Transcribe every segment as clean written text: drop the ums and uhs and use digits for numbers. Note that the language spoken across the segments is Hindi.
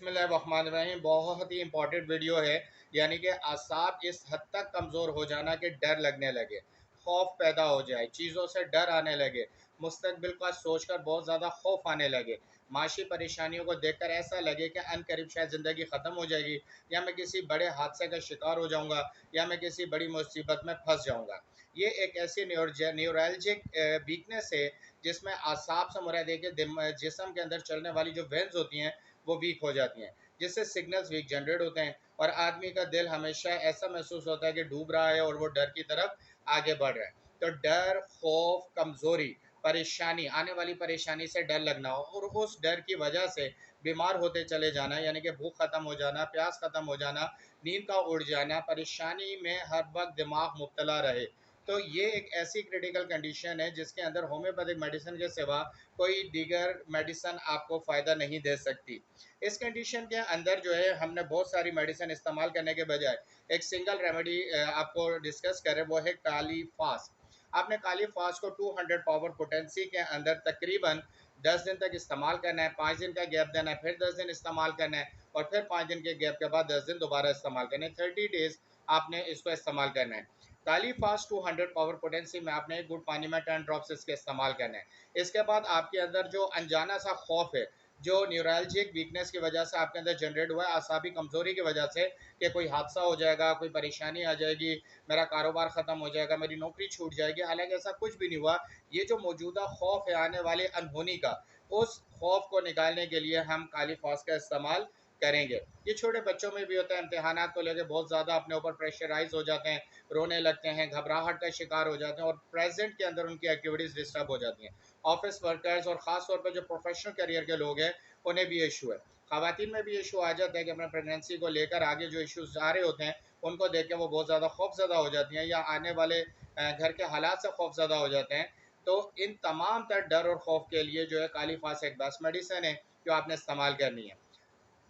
बिस्मिल्लाहिर्रहमानिर्रहीम। बहुत ही इंपॉर्टेंट वीडियो है। यानी कि आसाब इस हद तक कमज़ोर हो जाना कि डर लगने लगे, खौफ पैदा हो जाए, चीज़ों से डर आने लगे, मुस्तकबिल का सोचकर बहुत ज़्यादा खौफ आने लगे, माशी परेशानियों को देखकर ऐसा लगे कि अनकरीब शायद ज़िंदगी ख़त्म हो जाएगी, या मैं किसी बड़े हादसे का शिकार हो जाऊँगा, या मैं किसी बड़ी मुसीबत में फंस जाऊँगा। ये एक ऐसी न्यूरल्जिक वीकनेस है जिसमें आसाब से मुराद है कि जिस्म के अंदर चलने वाली जो वेन्स होती हैं वो वीक हो जाती हैं, जिससे सिग्नल्स वीक जनरेट होते हैं और आदमी का दिल हमेशा ऐसा महसूस होता है कि डूब रहा है और वो डर की तरफ आगे बढ़ रहा है। तो डर, खौफ, कमज़ोरी, परेशानी, आने वाली परेशानी से डर लगना और उस डर की वजह से बीमार होते चले जाना, यानी कि भूख ख़त्म हो जाना, प्यास ख़त्म हो जाना, नींद का उड़ जाना, परेशानी में हर वक्त दिमाग मुब्तला रहे। तो ये एक ऐसी क्रिटिकल कंडीशन है जिसके अंदर होम्योपैथिक मेडिसिन के सिवा कोई दीगर मेडिसिन आपको फ़ायदा नहीं दे सकती। इस कंडीशन के अंदर जो है हमने बहुत सारी मेडिसिन इस्तेमाल करने के बजाय एक सिंगल रेमेडी आपको डिस्कस करें, वो है काली फास्ट। आपने काली फास्ट को 200 पावर पोटेंसी के अंदर तकरीबन 10 दिन तक इस्तेमाल करना है, 5 दिन का गैप देना है, फिर 10 दिन इस्तेमाल करना है और फिर 5 दिन के गैप के बाद 10 दिन दोबारा इस्तेमाल करना है। 30 डेज़ आपने इसको इस्तेमाल करना है। काली फास्ट 200 पावर पोटेंसी में आपने एक गुड पानी में 10 ड्रॉप्स इसके इस्तेमाल करना है। इसके बाद आपके अंदर जो अनजाना सा खौफ है, जो न्यूरल्जिक वीकनेस की वजह से आपके अंदर जनरेट हुआ है, आसाबी कमज़ोरी की वजह से कि कोई हादसा हो जाएगा, कोई परेशानी आ जाएगी, मेरा कारोबार ख़त्म हो जाएगा, मेरी नौकरी छूट जाएगी, हालांकि ऐसा कुछ भी नहीं हुआ। ये जो मौजूदा खौफ है आने वाले अनहोनी का, उस खौफ को निकालने के लिए हम काली फास का इस्तेमाल करेंगे। ये छोटे बच्चों में भी होता है, इम्तहानात को लेकर बहुत ज़्यादा अपने ऊपर प्रेशराइज हो जाते हैं, रोने लगते हैं, घबराहट का शिकार हो जाते हैं और प्रेजेंट के अंदर उनकी एक्टिविटीज़ डिस्टर्ब हो जाती हैं। ऑफिस वर्कर्स और ख़ास तौर पर जो प्रोफेशनल करियर के लोग हैं, उन्हें भी इशू है। ख़वातीन में भी इशू आ जाता है कि अपने प्रेगनेंसी को लेकर आगे जो इश्यूज आ रहे होते हैं, उनको देख के वो बहुत ज़्यादा खौफज़दा हो जाती हैं या आने वाले घर के हालात से खौफज़दा हो जाते हैं। तो इन तमाम तर डर और खौफ के लिए जो है काली फास एक बेस्ट मेडिसिन है जो आपने इस्तेमाल करनी है।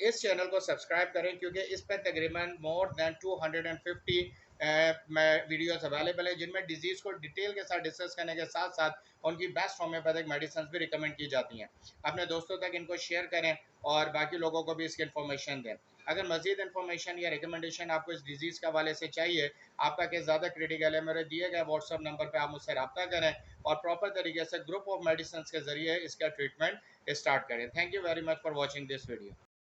इस चैनल को सब्सक्राइब करें क्योंकि इस पर तकरीबन मोर दैन 250 वीडियोस अवेलेबल है, जिनमें डिजीज़ को डिटेल के साथ डिस्कस करने के साथ साथ उनकी बेस्ट होम्योपैथिक मेडिसिन भी रिकमेंड की जाती हैं। अपने दोस्तों तक इनको शेयर करें और बाकी लोगों को भी इसकी इन्फॉर्मेशन दें। अगर मजीद इन्फॉर्मेशन या रिकमेंडेशन आपको इस डिजीज़ के हवाले से चाहिए, आपका केस ज़्यादा क्रिटिकल है, मेरे दिए गए व्हाट्सअप नंबर पर आप मुझसे रब्ता करें और प्रॉपर तरीके से ग्रुप ऑफ मेडिसिन के ज़रिए इसका ट्रीटमेंट स्टार्ट करें। Thank you very much for watching this video.